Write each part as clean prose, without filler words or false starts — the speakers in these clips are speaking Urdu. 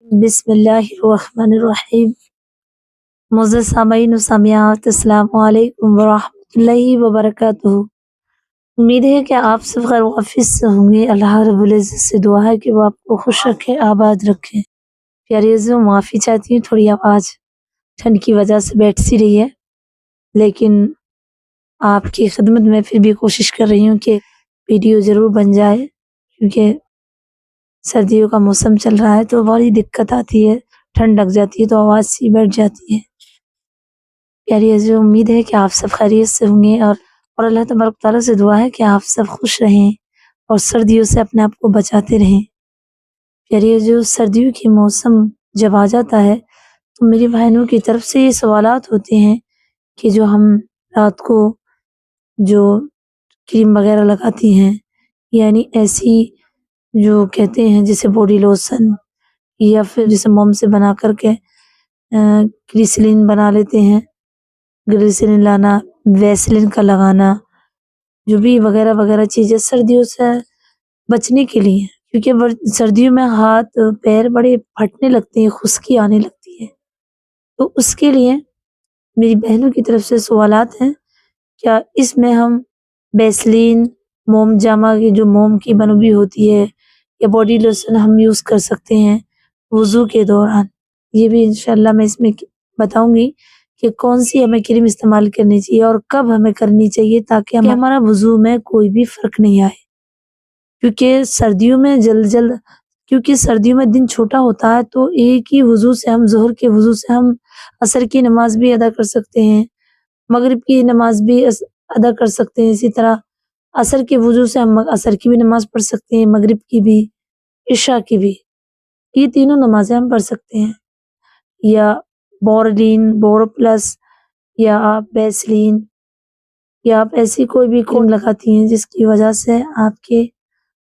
بسم اللہ الرحمن الرحیم۔ معزز سامعین و سامعات، السلام علیکم ورحمۃ اللہ وبرکاتہ۔ امید ہے کہ آپ سب خیر وافیت سے ہوں گے۔ اللہ رب العزت سے دعا ہے کہ وہ آپ کو خوش رکھے، آباد رکھے۔ پیاری عزیزوں، معافی چاہتی ہوں، تھوڑی آواز ٹھنڈ کی وجہ سے بیٹھ سی رہی ہے، لیکن آپ کی خدمت میں پھر بھی کوشش کر رہی ہوں کہ ویڈیو ضرور بن جائے، کیونکہ سردیوں کا موسم چل رہا ہے تو بڑی دقت آتی ہے، ٹھنڈ لگ جاتی ہے تو آواز سی بیٹھ جاتی ہے۔ پیاری عزیزوں، امید ہے کہ آپ سب خیریت سے ہوں گے اور اللہ تبارک تعالیٰ سے دعا ہے کہ آپ سب خوش رہیں اور سردیوں سے اپنے آپ کو بچاتے رہیں۔ پیاری عزیزوں، سردیوں کی موسم جب آ جاتا ہے تو میری بہنوں کی طرف سے یہ سوالات ہوتے ہیں کہ جو ہم رات کو جو کریم وغیرہ لگاتی ہیں، یعنی ایسی جو کہتے ہیں جسے باڈی لوشن یا پھر جسے موم سے بنا کر کے گریسلین بنا لیتے ہیں، گریسلین لانا، ویسلین کا لگانا، جو بھی وغیرہ وغیرہ چیزیں سردیوں سے بچنے کے لیے، کیونکہ سردیوں میں ہاتھ پیر بڑے پھٹنے لگتے ہیں، خشکی آنے لگتی ہے، تو اس کے لیے میری بہنوں کی طرف سے سوالات ہیں، کیا اس میں ہم ویسلین، موم جامہ کی جو موم کی بنی ہوئی ہوتی ہے، یا باڈی لوشن ہم یوز کر سکتے ہیں وضو کے دوران؟ یہ بھی انشاءاللہ میں اس میں بتاؤں گی کہ کون سی ہمیں کریم استعمال کرنی چاہیے اور کب ہمیں کرنی چاہیے، تاکہ ہمارا وضو میں کوئی بھی فرق نہیں آئے، کیونکہ سردیوں میں دن چھوٹا ہوتا ہے، تو ایک ہی وضو سے ہم ظہر کے وضو سے ہم عصر کی نماز بھی ادا کر سکتے ہیں، مغرب کی نماز بھی ادا کر سکتے ہیں، اسی طرح عصر کے وضو سے ہم عصر کی بھی نماز پڑھ سکتے ہیں، مغرب کی بھی، عشاء کی بھی، یہ تینوں نمازیں ہم پڑھ سکتے ہیں۔ یا بورلین، بور پلس، یا آپ ویسلین، یا آپ ایسی کوئی بھی کریم لگاتی ہیں جس کی وجہ سے آپ کے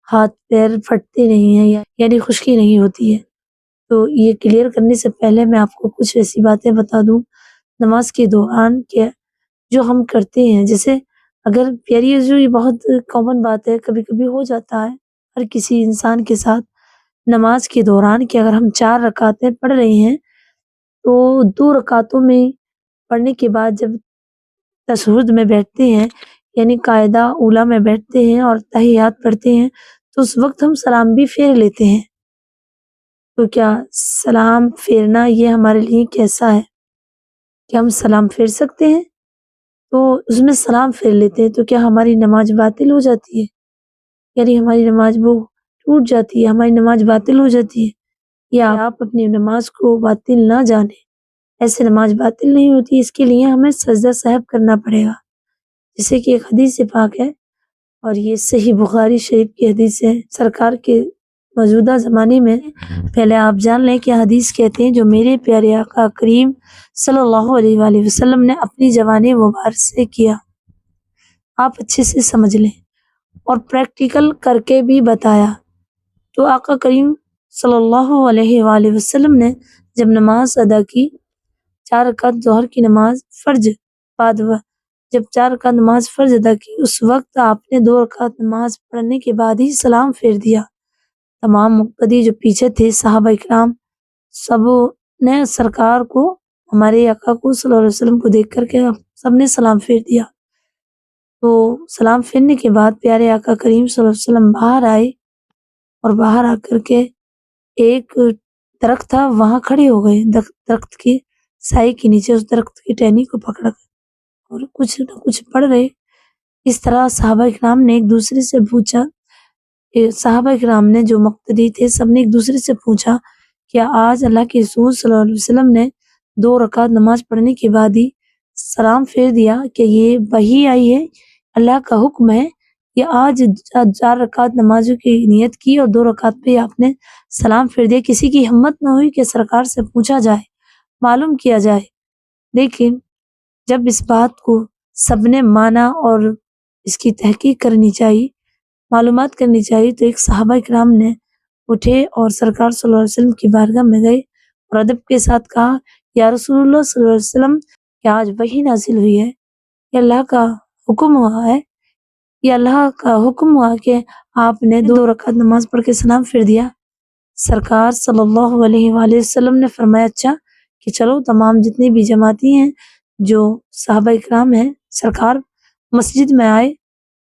ہاتھ پیر پھٹتے نہیں ہیں، یعنی خشکی نہیں ہوتی ہے، تو یہ کلیئر کرنے سے پہلے میں آپ کو کچھ ایسی باتیں بتا دوں نماز کے دوران کہ جو ہم کرتے ہیں، جیسے اگر پیاری عزیزوں، یہ بہت کامن بات ہے، کبھی کبھی ہو جاتا ہے ہر کسی انسان کے ساتھ نماز کے دوران، کہ اگر ہم 4 رکعتیں پڑھ رہے ہیں تو 2 رکعتوں میں پڑھنے کے بعد جب تشہد میں بیٹھتے ہیں، یعنی قاعدہ اولیٰ میں بیٹھتے ہیں اور تحیات پڑھتے ہیں، تو اس وقت ہم سلام بھی پھیر لیتے ہیں، تو کیا سلام پھیرنا یہ ہمارے لیے کیسا ہے کہ ہم سلام پھیر سکتے ہیں؟ تو اس میں سلام پھیر لیتے ہیں تو کیا ہماری نماز باطل ہو جاتی ہے؟ یعنی ہماری نماز وہ ٹوٹ جاتی ہے، ہماری نماز باطل ہو جاتی ہے؟ یا آپ اپنی نماز کو باطل نہ جانیں، ایسے نماز باطل نہیں ہوتی، اس کے لیے ہمیں سجدہ سہو کرنا پڑے گا، جیسے کہ ایک حدیث پاک ہے، اور یہ صحیح بخاری شریف کی حدیث ہے۔ سرکار کے موجودہ زمانے میں، پہلے آپ جان لیں کہ حدیث کہتے ہیں جو میرے پیارے آقا کریم صلی اللہ علیہ وآلہ وسلم نے اپنی زبان مبارک سے کیا، آپ اچھے سے سمجھ لیں، اور پریکٹیکل کر کے بھی بتایا۔ تو آقا کریم صلی اللہ علیہ وآلہ وسلم نے جب نماز ادا کی، 4 رکعت ظہر کی نماز فرض، جب 4 رکعت نماز فرض ادا کی، اس وقت آپ نے 2 رکعت نماز پڑھنے کے بعد ہی سلام پھیر دیا۔ تمام مقتدی جو پیچھے تھے، صحابہ اکرام، سب نے سرکار کو، ہمارے آقا کو صلی اللہ علیہ وسلم کو دیکھ کر کے سب نے سلام پھیر دیا۔ تو سلام پھیرنے کے بعد پیارے آقا کریم صلی اللہ علیہ وسلم باہر آئے، اور باہر آ کر کے ایک درخت تھا وہاں کھڑے ہو گئے، درخت کی سائے کے نیچے، اس درخت کی ٹہنی کو پکڑ کر، اور کچھ نہ کچھ پڑھ رہے۔ اس طرح صحابہ اکرام نے ایک دوسرے سے پوچھا، صحابہ اکرام نے جو مقتدی تھے سب نے ایک دوسرے سے پوچھا، کیا آج اللہ کے رسول صلی اللہ علیہ وسلم نے 2 رکعت نماز پڑھنے کے بعد ہی سلام پھیر دیا، کہ یہ وحی آئی ہے، اللہ کا حکم ہے، یا آج 4 رکعت نمازوں کی نیت کی اور 2 رکعت پہ آپ نے سلام پھیر دیا؟ کسی کی ہمت نہ ہوئی کہ سرکار سے پوچھا جائے، معلوم کیا جائے۔ لیکن جب اس بات کو سب نے مانا اور اس کی تحقیق کرنی چاہیے، معلومات کرنی چاہیے، تو ایک صحابہ اکرام نے اٹھے اور سرکار صلی اللہ علیہ وسلم کی بارگاہ میں گئے اور ادب کے ساتھ کہا، یا رسول اللہ صلی اللہ علیہ وسلم، کیا آج وحی نازل ہوئی ہے، یا اللہ کا حکم ہوا ہے، یا اللہ کا حکم ہوا کہ آپ نے 2 رکعت نماز پڑھ کے سلام پھیر دیا؟ سرکار صلی اللہ علیہ وآلہ وسلم نے فرمایا اچھا کہ چلو تمام جتنی بھی جماعتی ہیں جو صحابہ اکرام ہیں سرکار مسجد میں آئے،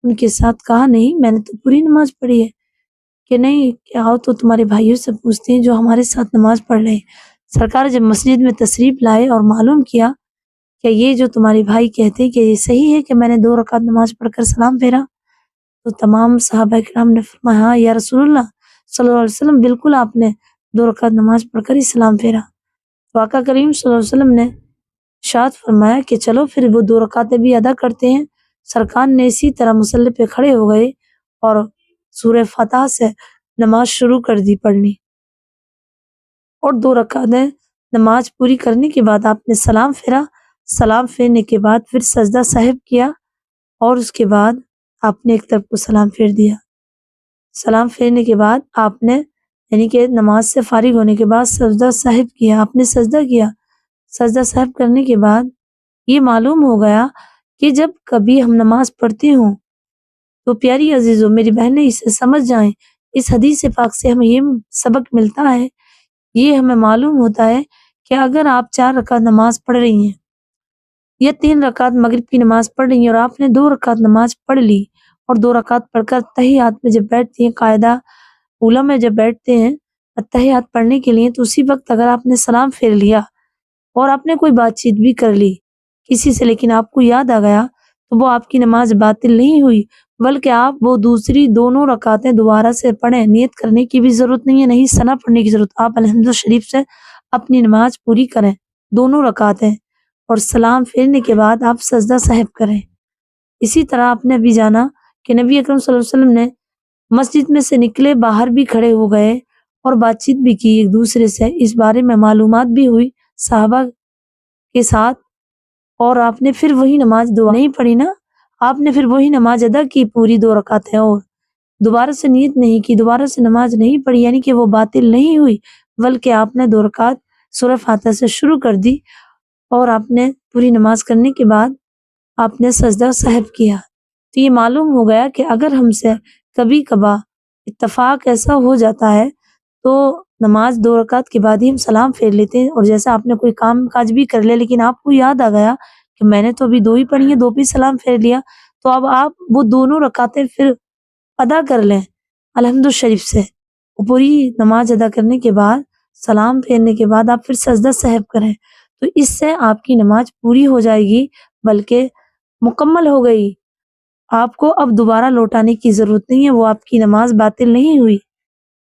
ان کے ساتھ کہا نہیں میں نے تو پوری نماز پڑھی ہے، کہ نہیں کہ آؤ تو تمہارے بھائیوں سے پوچھتے ہیں جو ہمارے ساتھ نماز پڑھ رہے ہیں۔ سرکار جب مسجد میں تشریف لائے اور معلوم کیا کہ یہ جو تمہارے بھائی کہتے ہیں کہ یہ صحیح ہے کہ میں نے 2 رکعت نماز پڑھ کر سلام پھیرا، تو تمام صحابہ کرام نے فرمایا ہاں یا رسول اللہ صلی اللہ علیہ وسلم بالکل آپ نے 2 رکعت نماز پڑھ کر ہی سلام پھیرا۔ تو آقا کریم صلی اللہ علیہ وسلم نے ارشاد فرمایا کہ چلو پھر وہ 2 رکعتیں بھی ادا کرتے ہیں۔ سرکار نے اسی طرح مصلی پہ کھڑے ہو گئے اور سورہ فاتحہ سے نماز شروع کر دی پڑھنی، اور 2 رکعتیں نماز پوری کرنے کے بعد آپ نے سلام پھیرا۔ سلام پھیرنے کے بعد پھر سجدہ صاحب کیا اور اس کے بعد آپ نے ایک طرف کو سلام پھیر دیا۔ سلام پھیرنے کے بعد آپ نے یعنی کہ نماز سے فارغ ہونے کے بعد سجدہ صاحب کیا، آپ نے سجدہ کیا۔ سجدہ صاحب کرنے کے بعد یہ معلوم ہو گیا کہ جب کبھی ہم نماز پڑھتے ہوں تو پیاری عزیزوں میری بہنیں اسے سمجھ جائیں، اس حدیث پاک سے ہمیں یہ سبق ملتا ہے، یہ ہمیں معلوم ہوتا ہے کہ اگر آپ 4 رکعت نماز پڑھ رہی ہیں یا 3 رکعت مغرب کی نماز پڑھ رہی ہیں اور آپ نے 2 رکعت نماز پڑھ لی اور 2 رکعت پڑھ کر تحیات میں جب بیٹھتی ہیں، قاعدہ اولیٰ میں جب بیٹھتے ہیں تحیات پڑھنے کے لیے، تو اسی وقت اگر آپ نے سلام پھیر لیا اور آپ نے کوئی بات چیت بھی کر لی کسی سے لیکن آپ کو یاد آ گیا، تو وہ آپ کی نماز باطل نہیں ہوئی، بلکہ آپ وہ دوسری دونوں رکعتیں دوبارہ سے پڑھیں، نیت کرنے کی بھی ضرورت نہیں ہے، نہیں ثنا پڑھنے کی ضرورت، آپ الحمد شریف سے اپنی نماز پوری کریں 2 رکعتیں، اور سلام پھیرنے کے بعد آپ سجدہ صاحب کریں۔ اسی طرح آپ نے ابھی جانا کہ نبی اکرم صلی اللہ علیہ وسلم نے مسجد میں سے نکلے باہر بھی کھڑے ہو گئے اور بات چیت بھی کی ایک دوسرے سے، اس بارے میں معلومات بھی ہوئی صحابہ کے ساتھ، اور آپ نے پھر وہی نماز دعا نہیں پڑھی نا، آپ نے پھر وہی نماز ادا کی پوری 2 رکعتیں، اور دوبارہ سے نیت نہیں کی، دوبارہ سے نماز نہیں پڑھی، یعنی کہ وہ باطل نہیں ہوئی، بلکہ آپ نے 2 رکعت سورہ فاتحہ سے شروع کر دی اور آپ نے پوری نماز کرنے کے بعد آپ نے سجدہ صاحب کیا۔ تو یہ معلوم ہو گیا کہ اگر ہم سے کبھی کبھار اتفاق ایسا ہو جاتا ہے تو نماز 2 رکعت کے بعد ہی ہم سلام پھیر لیتے ہیں، اور جیسا آپ نے کوئی کام کاج بھی کر لیا لیکن آپ کو یاد آ گیا کہ میں نے تو ابھی 2 ہی پڑھی ہیں، 2 پہ سلام پھیر لیا، تو اب آپ وہ دونوں رکعتیں پھر ادا کر لیں الحمد شریف سے، پوری نماز ادا کرنے کے بعد سلام پھیرنے کے بعد آپ پھر سجدہ صاحب کریں، تو اس سے آپ کی نماز پوری ہو جائے گی، بلکہ مکمل ہو گئی، آپ کو اب دوبارہ لوٹانے کی ضرورت نہیں ہے، وہ آپ کی نماز باطل نہیں ہوئی۔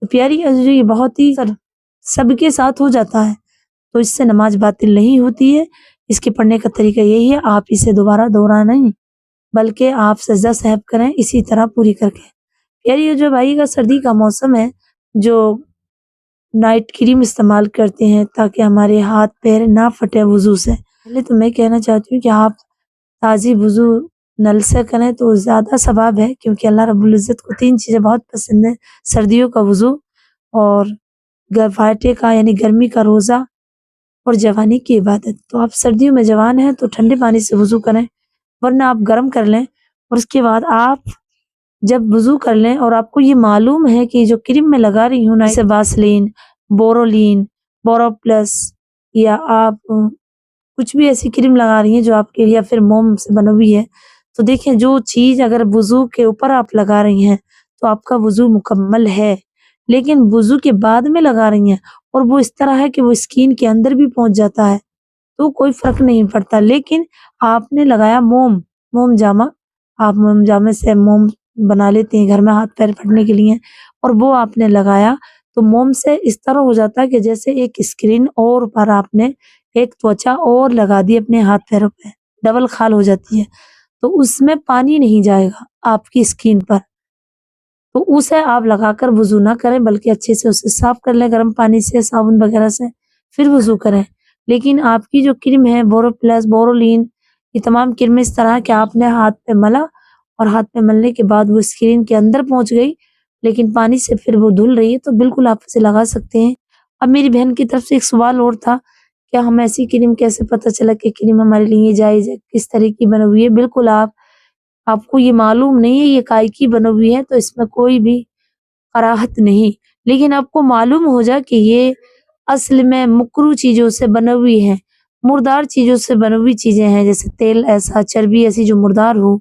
تو پیاری عزیزو یہ بہت ہی سب کے ساتھ ہو جاتا ہے، تو اس سے نماز باطل نہیں ہوتی ہے۔ اس کے پڑھنے کا طریقہ یہی ہے، آپ اسے دوبارہ دہرانا نہیں بلکہ آپ سجدہ صاحب کریں اسی طرح پوری کر کے۔ پیاری جو بھائی کا سردی کا موسم ہے، جو نائٹ کریم استعمال کرتے ہیں تاکہ ہمارے ہاتھ پیر نہ پھٹے وضو سے، پہلے تو میں کہنا چاہتی ہوں کہ آپ تازی وضو نل سے کریں تو زیادہ ثواب ہے، کیونکہ اللہ رب العزت کو 3 چیزیں بہت پسند ہیں، سردیوں کا وضو اور فاٹے کا یعنی گرمی کا روزہ اور جوانی کی عبادت۔ تو آپ سردیوں میں جوان ہیں تو ٹھنڈے پانی سے وضو کریں، ورنہ آپ گرم کر لیں، اور اس کے بعد آپ جب وضو کر لیں اور آپ کو یہ معلوم ہے کہ جو کریم میں لگا رہی ہوں نا، جیسے واسلین، بورولین، بورو پلس، یا آپ کچھ بھی ایسی کریم لگا رہی ہیں جو آپ کے یا پھر موم سے بنی ہوئی ہے، تو دیکھیں جو چیز اگر وضو کے اوپر آپ لگا رہی ہیں تو آپ کا وضو مکمل ہے، لیکن وضو کے بعد میں لگا رہی ہیں اور وہ اس طرح ہے کہ وہ اسکین کے اندر بھی پہنچ جاتا ہے تو کوئی فرق نہیں پڑتا، لیکن آپ نے لگایا موم جامہ، آپ موم جامے سے موم بنا لیتے ہیں گھر میں ہاتھ پیر پھٹنے کے لیے، اور وہ آپ نے لگایا تو موم سے اس طرح ہو جاتا ہے کہ جیسے ایک اسکرین اور پر آپ نے ایک توچا اور لگا دی اپنے ہاتھ پیروں پہ، ڈبل خال ہو جاتی ہے، تو اس میں پانی نہیں جائے گا آپ کی اسکین پر، تو اسے آپ لگا کر وضو نہ کریں بلکہ اچھے سے اسے صاف کر لیں گرم پانی سے، صابن وغیرہ سے، پھر وضو کریں۔ لیکن آپ کی جو کریم ہے بورو پلس، بورولین، یہ تمام کریمیں اس طرح کہ آپ نے ہاتھ پہ ملا اور ہاتھ پہ ملنے کے بعد وہ اسکرین کے اندر پہنچ گئی لیکن پانی سے پھر وہ دھل رہی ہے، تو بالکل آپ اسے لگا سکتے ہیں۔ اب میری بہن کی طرف سے ایک سوال اور تھا، کیا ہم ایسی کریم کیسے پتہ چلا کہ کریم ہمارے لیے جائز ہے، کس طرح کی بنی ہوئی ہے؟ بالکل آپ کو یہ معلوم نہیں ہے یہ کائی کی بنی ہوئی ہے تو اس میں کوئی بھی کراہت نہیں، لیکن آپ کو معلوم ہو جائے کہ یہ اصل میں مکروہ چیزوں سے بنی ہوئی ہیں، مردار چیزوں سے بنی ہوئی چیزیں ہیں، جیسے تیل ایسا، چربی ایسی جو مردار ہو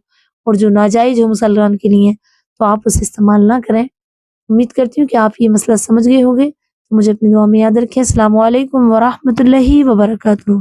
اور جو ناجائز ہو مسلمان کے لیے، تو آپ اسے استعمال نہ کریں۔ امید کرتی ہوں کہ آپ یہ مسئلہ سمجھ گئے ہوں گے۔ مجھے اپنی دعا میں یاد رکھیں۔ السلام علیکم ورحمۃ اللہ وبرکاتہ۔